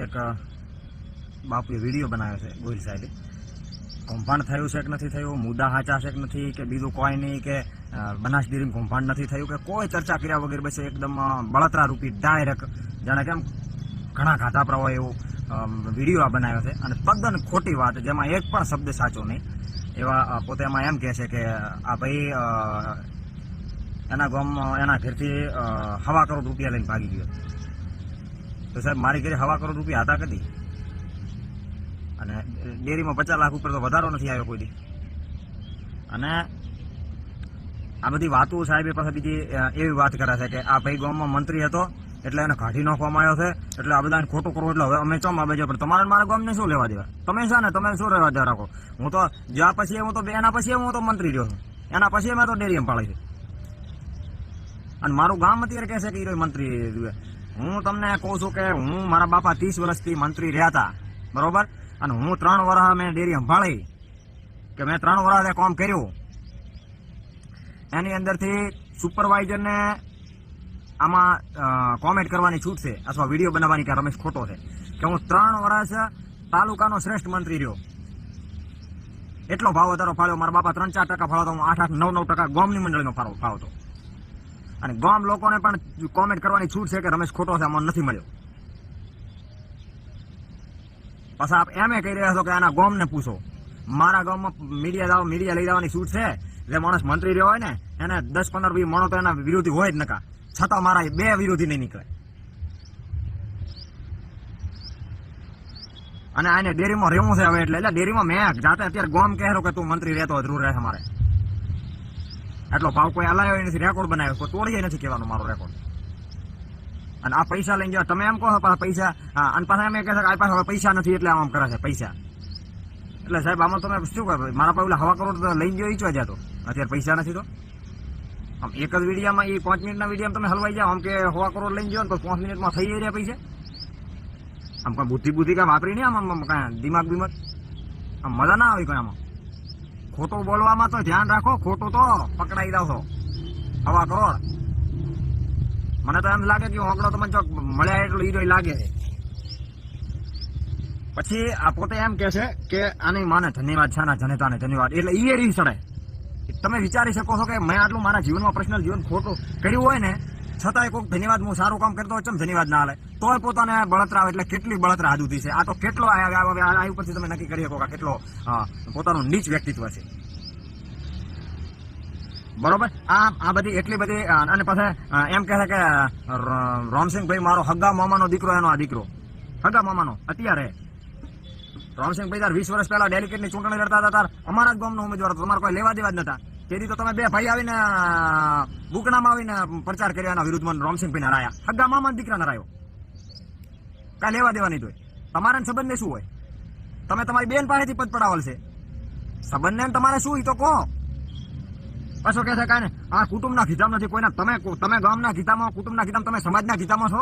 એક બાપુએ વિડીયો બનાવ્યો છે ગોહિલ સાહેબે. કૌભાંડ થયું છે કે નથી થયું, મુદ્દા સાચા છે કે નથી, કે બીજું કોઈ નહીં, કે બનાસ ડેરીમાં કૌભાંડ નથી થયું, કે કોઈ ચર્ચા કર્યા વગર બસ એકદમ બળતરા રૂપી ડાયરેક્ટ જાણે કેમ ઘણા ઘાટાપરા હોય એવો વિડીયો બનાવ્યો છે. અને તદ્દન ખોટી વાત, જેમાં એક પણ શબ્દ સાચો નહીં. એવા પોતે એમાં એમ કહે છે કે આ ભાઈ એના ગામમાં એના ઘરથી 1.25 કરોડ રૂપિયા લઈને ભાગી ગયો. તો સાહેબ મારી ઘરે 1.25 કરોડ રૂપિયા હતા કદી, અને ડેરીમાં 50 લાખ ઉપર તો વધારો નથી આવ્યો કોઈ દી. અને આ બધી વાતો સાહેબે પાસે બીજી એવી વાત કરે છે કે આ ભાઈ ગામમાં મંત્રી હતો એટલે એને કાઢી નાખવામાં આવ્યો છે, એટલે આ બધાને ખોટું કરવું, એટલે હવે અમે ચમ આવે છે, પણ તમારે મારા ગામને શું લેવા દેવા, તમે છે ને તમે શું રહેવા દેવા રાખો. હું તો જ્યાં પછી હું તો એના પછી હું તો મંત્રી રહ્યો છું, એના પછી મેં તો ડેરી એમ પાડી છે. અને મારું ગામ અત્યારે કહે છે કે એ મંત્રી. હું તમને કહું છું કે હું મારા બાપા 30 વર્ષથી મંત્રી રહ્યા હતા, બરોબર, અને હું 3 વર્ષ મેં ડેરી સંભાળી, કે મેં 3 વર્ષ કામ કર્યું. એની અંદરથી સુપરવાઇઝરને આમાં કોમેન્ટ કરવાની છૂટ છે અથવા વિડીયો બનાવવાની કે રમેશ ખોટો છે, કે હું 3 વર્ષ તાલુકાનો શ્રેષ્ઠ મંત્રી રહ્યો. એટલો ભાવ વધારો ફાળ્યો મારા બાપા, 3-4% ફાળવતો, હું 8-9% ગામની મંડળીનો ફાળવતો. અને ગામ લોકોને પણ કોમેન્ટ કરવાની છૂટ છે કે રમેશ ખોટો છે, આમાં નથી મળ્યો. પછી આપ એમ કહી રહ્યા છો કે આના ગામને પૂછો. મારા ગામમાં મીડિયા લઈ જવાની છૂટ છે. જે માણસ મંત્રી રહ્યો હોય ને એને 10-15-20 માણસ તો એના વિરોધી હોય જ નકા, છતાં મારા 2 વિરોધી નહીં નીકળે. અને આને ડેરીમાં રહેવું છે હવે, એટલે ડેરીમાં મેં જાતે અત્યારે ગામ કહેરો કે તું મંત્રી રહેતો જરૂર રહે મારે. એટલો ભાવ કોઈ હલાયો નથી, રેકોર્ડ બનાવ્યો, કોઈ તોડીએ નથી કહેવાનો મારો રેકોર્ડ. અને આ પૈસા લઈને જાવ તમે એમ કહો છો પૈસા, અને પાછા એમ કહે છે કે આ પાસે પૈસા નથી એટલે આમ કરે છે પૈસા. એટલે સાહેબ આમાં તમે શું કહો, મારા પાસે 1.25 કરોડ લઈને ગયો ઈચ્છવા જતો, અત્યારે પૈસા નથી. તો આમ એક જ વિડીયામાં એ 5 મિનિટના વિડીયામાં તમે હલવાઈ જાઓ, આમ કે 1.25 કરોડ લઈને ગયો ને તો 5 મિનિટમાં થઈ રહ્યા પૈસા. આમ કોઈ બુદ્ધિ કાંઈ વાપરી નહીં, આમ કાંઈ દિમાગ આમ મજા ના આવી કોઈ આમાં. ખોટું બોલવામાં તો ધ્યાન રાખો, ખોટું તો પકડાઈ જાવ છો 1.25 કરોડ. મને તો એમ લાગે કે હોંકડો તમને જો મળ્યા એટલો હીરો લાગે છે. પછી આ પોતે એમ કે છે કે આની માને ધન્યવાદ છે, જનતાને ધન્યવાદ, એટલે એ રીત ચડે. તમે વિચારી શકો છો કે મેં આટલું મારા જીવનમાં પર્સનલ જીવન ખોટું કર્યું હોય ને, છતાંય કોઈક ધન્યવાદ, હું સારું કામ કરતો હોય ચમ ધન્યવાદ ના હાલે, તોય પોતાને બળતરા. એટલે કેટલી બળતરા આદુતી છે આ તો. કેટલો આ ઉપરથી તમે નક્કી કરી શકો કે કેટલો પોતાનું નીચ વ્યક્તિત્વ છે, બરોબર. આ બધી એટલી બધી. અને પછી એમ કહે છે કે રોમસિંહભાઈ મારો હગા મામાનો દીકરો, એનો આ દીકરો હગા મામાનો. અત્યારે રોમસિંહભાઈ 20 વર્ષ પહેલા ડેલિકેટની ચૂંટણી લડતા હતા, અમારા જ ગામનો ઉમેદવાર હતો, તમારે કોઈ લેવા દેવા જ નતા. તેથી તો તમે 2 ભાઈ આવીને બુકણામાં આવીને પ્રચાર કર્યો એના વિરુદ્ધમાં, રોમસિંહભાઈને હરાયા. હગા મામા દીકરાને હરાયો, કાંઈ લેવા દેવા નહીં. તો તમારા સંબંધને શું હોય? તમે તમારી બેન પાસેથી પદ પડાવેલ છે, સંબંધને તમારે શું, એ તો કહો. પાછો કહે છે કાંઈ ને આ કુટુંબના ગીતામાં નથી કોઈના. તમે ગામના ગીતામાં, કુટુંબના ગીતામાં, તમે સમાજના ગીતામાં છો.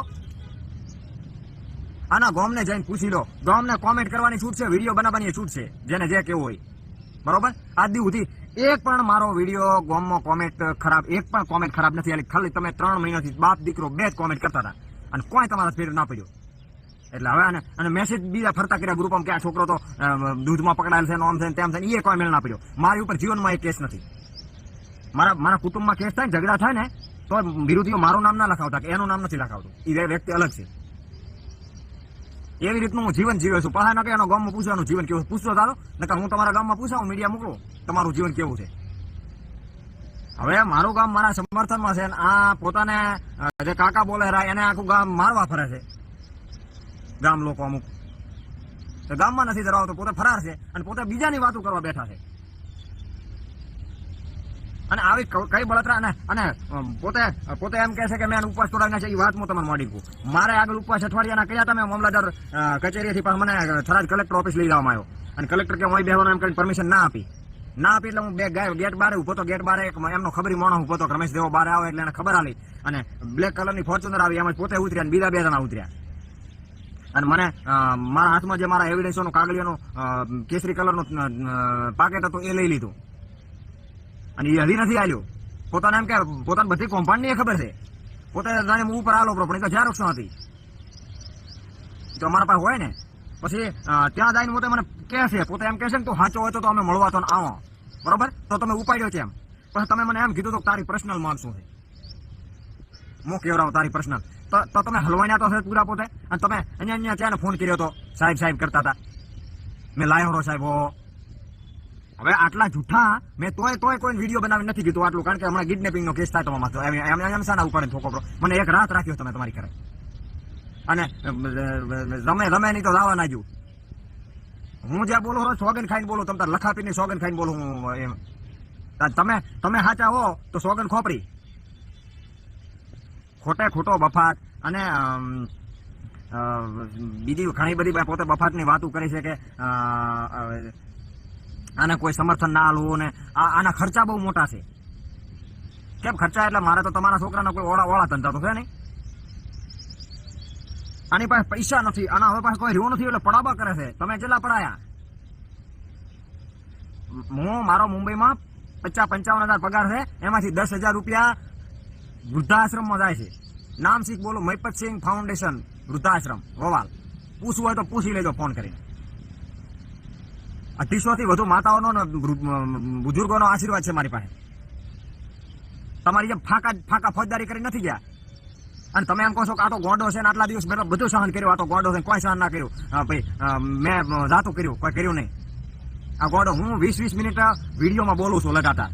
આના ગામને જઈને પૂછી લો. ગામને કોમેન્ટ કરવાની છૂટ છે, વિડીયો બનાવવાની છૂટ છે, જેને જે કેવું હોય, બરોબર. આજ દી સુધી એક પણ મારો વિડીયો ગામમાં કોમેન્ટ ખરાબ, એક પણ કોમેન્ટ ખરાબ નથી આલી. ખાલી તમે 3 મહિનાથી બાપ દીકરો 2 જ કોમેન્ટ કરતા હતા, અને કોઈ તમારા ફેર ના પડ્યો. એટલે હવે અને મેસેજ બીજા ફરતા કર્યા ગ્રુપમાં કે આ છોકરો તો દૂધમાં પકડાયેલ છે, આમ છે તેમ છે, એ કોઈ મેળ ના પડ્યો. મારી ઉપર જીવનમાં એક કેસ નથી. મારા કુટુંબમાં કેસ થાય, ઝઘડા થાય ને, તો વિરોધીઓ મારું નામ ના લખાવતા, કે એનું નામ નથી લખાવતું, એ વ્યક્તિ અલગ છે. એવી રીતનું હું જીવન જીવ્યો છું. પાછા ના કે એનો ગામમાં પૂછવાનું જીવન કેવું, પૂછતો ચાલો, નકર હું તમારા ગામમાં પૂછાવું, મીડિયા મોકલું તમારું જીવન કેવું છે. હવે મારું ગામ મારા સમર્થનમાં છે, આ પોતાને જે કાકા બોલે એને આખું ગામ મારવા ફરે છે. ગામ લોકો અમુક ગામમાં નથી ધરાવતો, પોતે ફરાર છે, અને પોતે બીજાની વાતો કરવા બેઠા છે. અને આવી કઈ બળતરા. અને પોતે એમ કહે છે કે મેં ઉપવાસ તોડાવીને છે. એ વાત હું તમને મોડી કહું. મારે આગળ ઉપવાસ અઠવાડિયાના કયા તમે મામલતદાર કચેરીથી પણ મને થરાદ કલેક્ટર ઓફિસ લઈ જવામાં આવ્યો, અને કલેક્ટર કે હું બેહવાનું એમ કરીને પરમિશન ના આપી. એટલે હું ગેટ બારે ઉભો તો, ગેટ બારે એમનો ખબરી માણસ ઉભો તો, રમેશ દેવો બારે આવે એટલે એને ખબર આલી, અને બ્લેક કલરની ફોર્ચ્યુનર આવી, એમાં પોતે ઉતર્યા, અને બીજા 2 જણા ઉતર્યા. અને મને મારા હાથમાં જે મારા એવિડન્સોનું કાગળિયાનું કેસરી કલરનું પાકેટ હતું એ લઈ લીધું, અને એ હજી નથી આવ્યો. પોતાને એમ કે પોતાને બધી કૌભાંડની ખબર છે, પોતે જાણે ઉપર આલો પણ એ તો ઝેરોક્ષ હતી. તો અમારા પાસે હોય ને પછી ત્યાં જઈને પોતે મને કહે છે, પોતે એમ કહે છે ને તો સાચો હોય તો અમે મળવા તો આવો, બરોબર? તો તમે ઉપાડ્યો છે એમ, પછી તમે મને એમ કીધું તો તારી પર્સનલ માંગ શું છે, હું કેવરાવ તારી પર્સનલ, તો તમે હલવાણ્યા તો છે પૂરા પોતે, અને તમે અહીંયા ત્યાં ફોન કર્યો તો સાહેબ કરતા હતા, મેં લાયો રહો સાહેબ. હવે આટલા જૂઠા મેં તોય કોઈ વિડીયો બનાવી નથી કીધું આટલું, કારણ કે હમણાં કિડનેપિંગ નો કેસ થાય તમામાં, તો એમ શાના ઉપાડે છોકરો મને એક રાત રાખ્યો તમે તમારી ઘરે, અને રમે નહીં તો લાવવા ના જુ. હું જ્યાં બોલું રહો સોગન ખાઈને બોલું, તમે લખાપીની સોગન ખાઈને બોલું હું એમ. તમે સાચા હો તો સોગન ખોપરી, ખોટો બફાટ. અને બીજી ઘણી બધી પોતે બફાટની વાતો કરી છે કે આને કોઈ સમર્થન ના આલવું, ને આના ખર્ચા બહુ મોટા છે. કેમ ખર્ચા? એટલે મારે તો તમારા છોકરાના કોઈ ઓળા ધંધા તો છે નહીં, આની પાસે પૈસા નથી, આના હવે પાસે કોઈ રહ્યો નથી, એટલે પડાબા કરે છે. તમે કેટલા પડાયા? મારો મુંબઈમાં 50-55 હજાર પગાર છે, એમાંથી 10,000 રૂપિયા વૃદ્ધાશ્રમમાં જાય છે. નામ શીખ બોલો, મહિપતસિંહ ફાઉન્ડેશન વૃદ્ધાશ્રમ વવાલ. પૂછવું હોય તો પૂછી લેજો ફોન કરીને. 2800 થી વધુ માતાઓનો બુજુર્ગોનો આશીર્વાદ છે મારી પાસે. તમારી જેમ ફાકા ફોજદારી કરી નથી ગયા. અને તમે એમ કહો છો કે આ તો ગોંડો છે ને આટલા દિવસ બધું સહન કર્યું, આ તો ગોંડો છે, કોઈ સહન ના કર્યું. ભાઈ મેં જાતું કર્યું, કોઈ કર્યું નહીં. આ ગોંડો હું 20-20 મિનિટ વિડીયોમાં બોલું છું લગાતાર,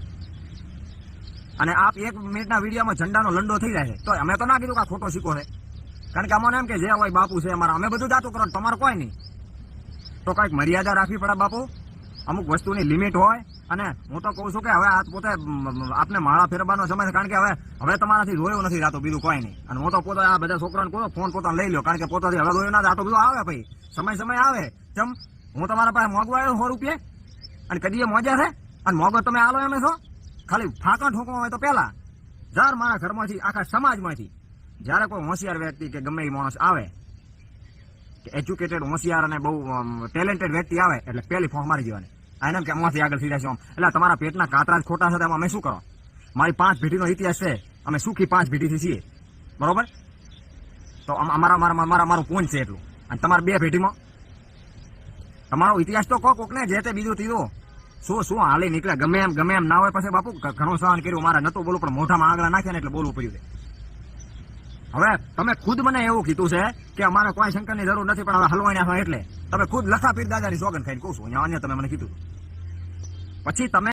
અને આપ 1 મિનિટના વિડીયોમાં ઝંડાનો લંડો થઈ જાય છે. તો અમે તો ના કીધું કે આ ખોટો શીખો છે, કારણ કે અમને એમ કે જે હોય બાપુ છે અમારા, અમે બધું જાતું કરો, તમારે કોઈ નહીં. તો કંઈક મર્યાદા રાખવી પડે બાપુ, અમુક વસ્તુની લિમિટ હોય. અને હું તો કહું છું કે હવે આ પોતે આપને માળા ફેરવવાનો સમય છે, કારણ કે હવે તમારાથી રોયું નથી જાતો, બીજું કોઈ નહીં. અને હું તો પોતે આ બધા છોકરાને કહું ફોન પોતાને લઈ લો, કારણ કે પોતાથી હવે રોયું ના જાતો, બધું આવે ભાઈ, સમય આવે. ચમ હું તમારા પાસે મોગવા આવ્યો 100 રૂપિયા, અને કદી મોજા છે? અને મોગો તમે આલો એમ છો? ખાલી ફાંકા ઠોકવા હોય તો પેલા જાર મારા ઘરમાંથી, આખા સમાજમાંથી જયારે કોઈ હોશિયાર વ્યક્તિ કે ગમે એ માણસ આવે, કે એજ્યુકેટેડ હોશિયાર અને બહુ ટેલેન્ટેડ વ્યક્તિ આવે, એટલે પેલી ફોન મારી દેવાની. એને કે આમાંથી આગળ થઈ જશે. એટલે તમારા પેટના કાતરા જ ખોટા છે, એમાં અમે શું કરો? મારી 5 પેઢીનો ઇતિહાસ છે, અમે સુખી 5 પેઢીથી છીએ, બરોબર? તો મારું પૂન છે એટલું. અને તમારા 2 પેઢીમાં તમારો ઇતિહાસ તો કોક ને જે તે બીજું ત્રીજું શું હાલી નીકળે, ગમે એમ ના હોય. પછી બાપુ ઘણું સહન કર્યું, મારે નતું બોલવું પણ મોઢામાં આગળ નાખ્યા ને એટલે બોલવું પડ્યું છે. હવે તમે ખુદ મને એવું કીધું છે કે અમારે કોઈ શંકરની જરૂર નથી, પણ હવે હલવાઈ નાખો, એટલે તમે ખુદ લખા પીર દાદાની સોગન ખાઈને કહું છું. અન્ય તમે મને કીધું, પછી તમે